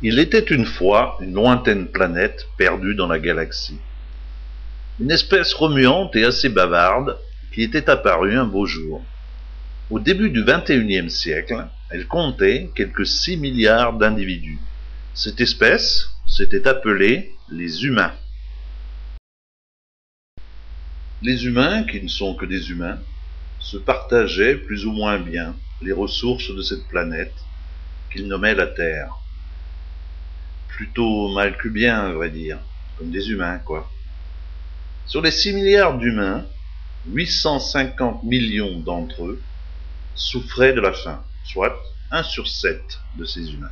Il était une fois une lointaine planète perdue dans la galaxie. Une espèce remuante et assez bavarde qui était apparue un beau jour. Au début du XXIe siècle, elle comptait quelques 6 milliards d'individus. Cette espèce s'était appelée les humains. Les humains, qui ne sont que des humains, se partageaient plus ou moins bien les ressources de cette planète qu'ils nommaient la Terre. Plutôt mal que bien, à vrai dire, comme des humains, quoi. Sur les 6 milliards d'humains, 850 millions d'entre eux souffraient de la faim, soit 1 sur 7 de ces humains.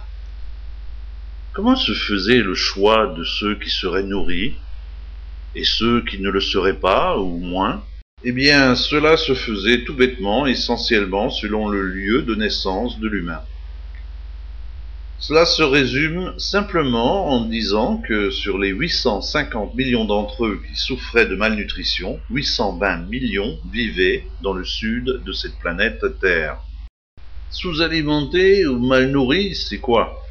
Comment se faisait le choix de ceux qui seraient nourris et ceux qui ne le seraient pas, ou moins? Eh bien, cela se faisait tout bêtement, essentiellement selon le lieu de naissance de l'humain. Cela se résume simplement en disant que sur les 850 millions d'entre eux qui souffraient de malnutrition, 820 millions vivaient dans le sud de cette planète Terre. Sous-alimentés ou mal nourris, c'est quoi?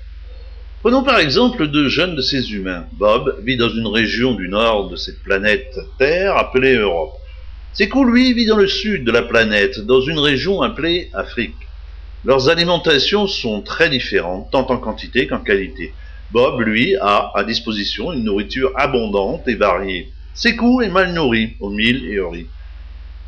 Prenons par exemple deux jeunes de ces humains. Bob vit dans une région du nord de cette planète Terre appelée Europe. Sekou, lui, vit dans le sud de la planète, dans une région appelée Afrique. Leurs alimentations sont très différentes, tant en quantité qu'en qualité. Bob, lui, a à disposition une nourriture abondante et variée. Sekou est mal nourri, au mil et au riz.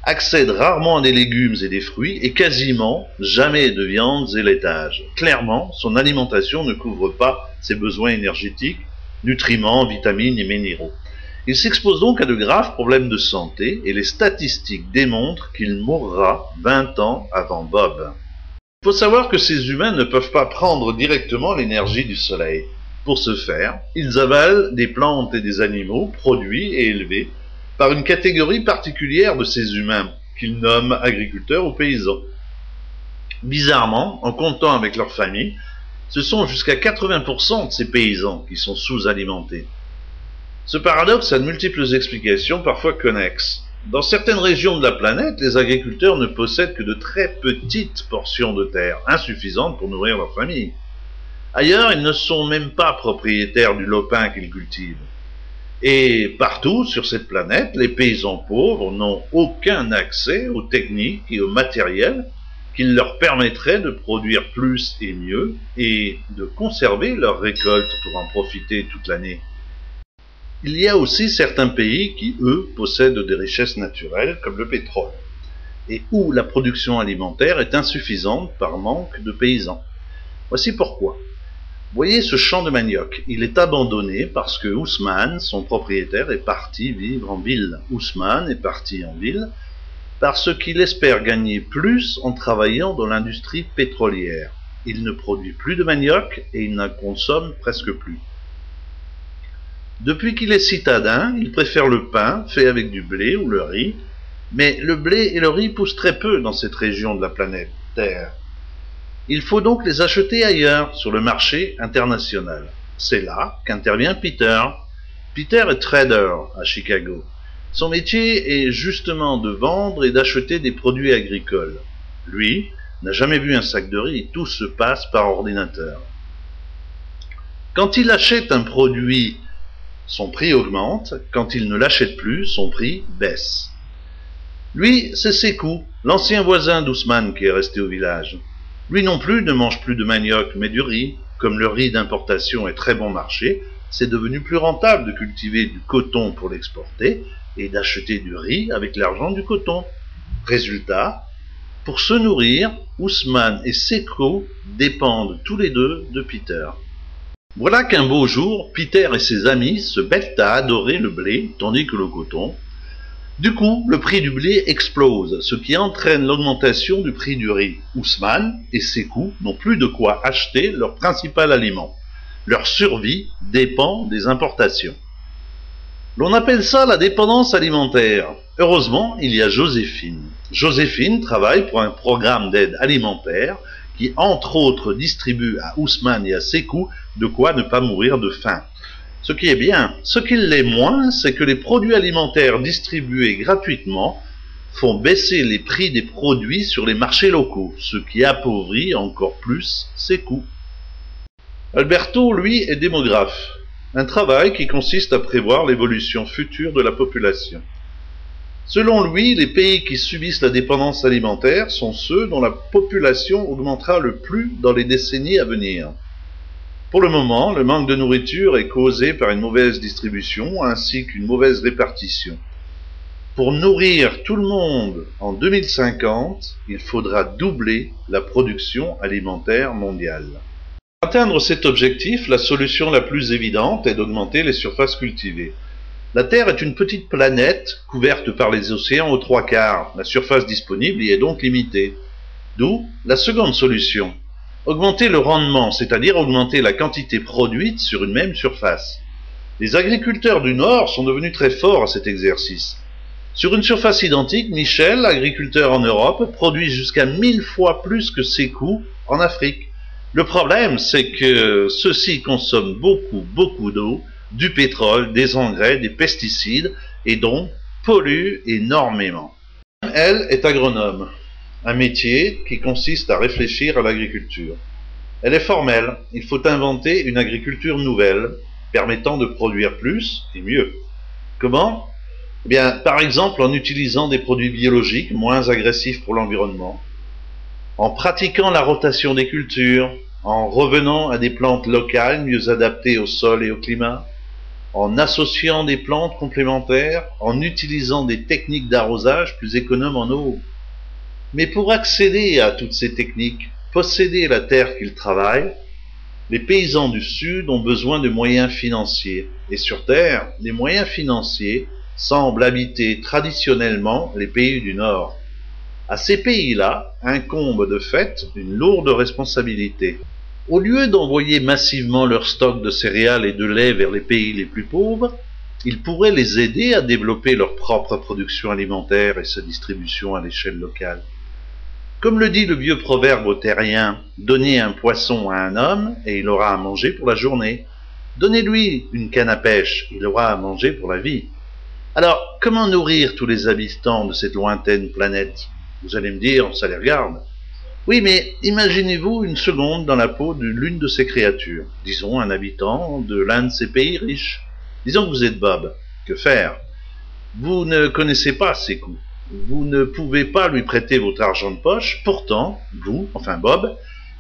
Accède rarement à des légumes et des fruits et quasiment jamais de viandes et laitages. Clairement, son alimentation ne couvre pas ses besoins énergétiques, nutriments, vitamines et minéraux. Il s'expose donc à de graves problèmes de santé et les statistiques démontrent qu'il mourra 20 ans avant Bob. Il faut savoir que ces humains ne peuvent pas prendre directement l'énergie du soleil. Pour ce faire, ils avalent des plantes et des animaux produits et élevés par une catégorie particulière de ces humains, qu'ils nomment agriculteurs ou paysans. Bizarrement, en comptant avec leur famille, ce sont jusqu'à 80% de ces paysans qui sont sous-alimentés. Ce paradoxe a de multiples explications, parfois connexes. Dans certaines régions de la planète, les agriculteurs ne possèdent que de très petites portions de terre, insuffisantes pour nourrir leur famille. Ailleurs, ils ne sont même pas propriétaires du lopin qu'ils cultivent. Et partout sur cette planète, les paysans pauvres n'ont aucun accès aux techniques et au matériel qui leur permettraient de produire plus et mieux et de conserver leurs récoltes pour en profiter toute l'année. Il y a aussi certains pays qui, eux, possèdent des richesses naturelles comme le pétrole et où la production alimentaire est insuffisante par manque de paysans. Voici pourquoi. Voyez ce champ de manioc, il est abandonné parce que Ousmane, son propriétaire, est parti vivre en ville. Ousmane est parti en ville parce qu'il espère gagner plus en travaillant dans l'industrie pétrolière. Il ne produit plus de manioc et il n'en consomme presque plus. Depuis qu'il est citadin, il préfère le pain fait avec du blé ou le riz, mais le blé et le riz poussent très peu dans cette région de la planète Terre. Il faut donc les acheter ailleurs, sur le marché international. C'est là qu'intervient Peter. Peter est trader à Chicago. Son métier est justement de vendre et d'acheter des produits agricoles. Lui n'a jamais vu un sac de riz, tout se passe par ordinateur. Quand il achète un produit, son prix augmente, quand il ne l'achète plus, son prix baisse. Lui, c'est Sekou, l'ancien voisin d'Ousmane qui est resté au village. Lui non plus ne mange plus de manioc, mais du riz. Comme le riz d'importation est très bon marché, c'est devenu plus rentable de cultiver du coton pour l'exporter et d'acheter du riz avec l'argent du coton. Résultat, pour se nourrir, Ousmane et Sekou dépendent tous les deux de Peter. Voilà qu'un beau jour, Peter et ses amis se mettent à adorer le blé, tandis que le coton. Du coup, le prix du blé explose, ce qui entraîne l'augmentation du prix du riz. Ousmane et Sekou n'ont plus de quoi acheter leur principal aliment. Leur survie dépend des importations. L'on appelle ça la dépendance alimentaire. Heureusement, il y a Joséphine. Joséphine travaille pour un programme d'aide alimentaire qui, entre autres, distribue à Ousmane et à Sekou de quoi ne pas mourir de faim. Ce qui est bien. Ce qui l'est moins, c'est que les produits alimentaires distribués gratuitement font baisser les prix des produits sur les marchés locaux, ce qui appauvrit encore plus Sekou. Alberto, lui, est démographe, un travail qui consiste à prévoir l'évolution future de la population. Selon lui, les pays qui subissent la dépendance alimentaire sont ceux dont la population augmentera le plus dans les décennies à venir. Pour le moment, le manque de nourriture est causé par une mauvaise distribution ainsi qu'une mauvaise répartition. Pour nourrir tout le monde en 2050, il faudra doubler la production alimentaire mondiale. Pour atteindre cet objectif, la solution la plus évidente est d'augmenter les surfaces cultivées. La Terre est une petite planète couverte par les océans aux 3/4. La surface disponible y est donc limitée. D'où la seconde solution. Augmenter le rendement, c'est-à-dire augmenter la quantité produite sur une même surface. Les agriculteurs du Nord sont devenus très forts à cet exercice. Sur une surface identique, Michel, agriculteur en Europe, produit jusqu'à 1000 fois plus que ses coûts en Afrique. Le problème, c'est que ceux-ci consomment beaucoup d'eau, du pétrole, des engrais, des pesticides, et donc polluent énormément. Elle est agronome, un métier qui consiste à réfléchir à l'agriculture. Elle est formelle, il faut inventer une agriculture nouvelle, permettant de produire plus et mieux. Comment ? Eh bien, par exemple en utilisant des produits biologiques moins agressifs pour l'environnement, en pratiquant la rotation des cultures, en revenant à des plantes locales mieux adaptées au sol et au climat, en associant des plantes complémentaires, en utilisant des techniques d'arrosage plus économes en eau. Mais pour accéder à toutes ces techniques, posséder la terre qu'ils travaillent, les paysans du Sud ont besoin de moyens financiers. Et sur Terre, les moyens financiers semblent habiter traditionnellement les pays du Nord. À ces pays-là incombe de fait une lourde responsabilité. Au lieu d'envoyer massivement leurs stocks de céréales et de lait vers les pays les plus pauvres, ils pourraient les aider à développer leur propre production alimentaire et sa distribution à l'échelle locale. Comme le dit le vieux proverbe terrien, donnez un poisson à un homme et il aura à manger pour la journée. Donnez-lui une canne à pêche, il aura à manger pour la vie. Alors, comment nourrir tous les habitants de cette lointaine planète? Vous allez me dire, ça les regarde. Oui, mais imaginez-vous une seconde dans la peau de l'une de ces créatures, disons un habitant de l'un de ces pays riches. Disons que vous êtes Bob. Que faire? Vous ne connaissez pas ses coûts. Vous ne pouvez pas lui prêter votre argent de poche. Pourtant, vous, enfin Bob,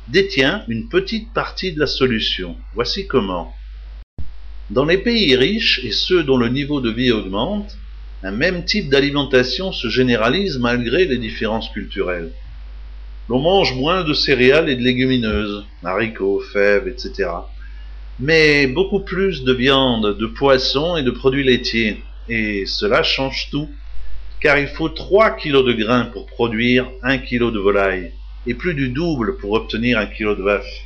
détient une petite partie de la solution. Voici comment. Dans les pays riches et ceux dont le niveau de vie augmente, un même type d'alimentation se généralise malgré les différences culturelles. L'on mange moins de céréales et de légumineuses, haricots, fèves, etc. Mais beaucoup plus de viande, de poissons et de produits laitiers. Et cela change tout, car il faut 3 kg de grains pour produire 1 kg de volaille, et plus du double pour obtenir 1 kg de vache.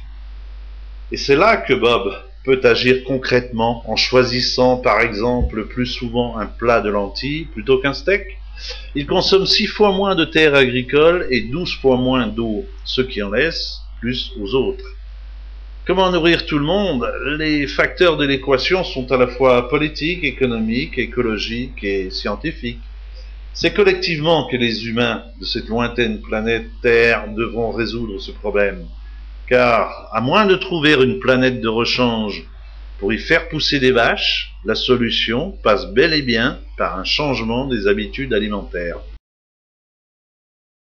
Et c'est là que Bob peut agir concrètement en choisissant par exemple plus souvent un plat de lentilles plutôt qu'un steak. Il consomme 6 fois moins de terres agricoles et 12 fois moins d'eau, ce qui en laisse plus aux autres. Comment nourrir tout le monde? Les facteurs de l'équation sont à la fois politiques, économiques, écologiques et scientifiques. C'est collectivement que les humains de cette lointaine planète Terre devront résoudre ce problème. Car, à moins de trouver une planète de rechange pour y faire pousser des vaches, la solution passe bel et bien par un changement des habitudes alimentaires.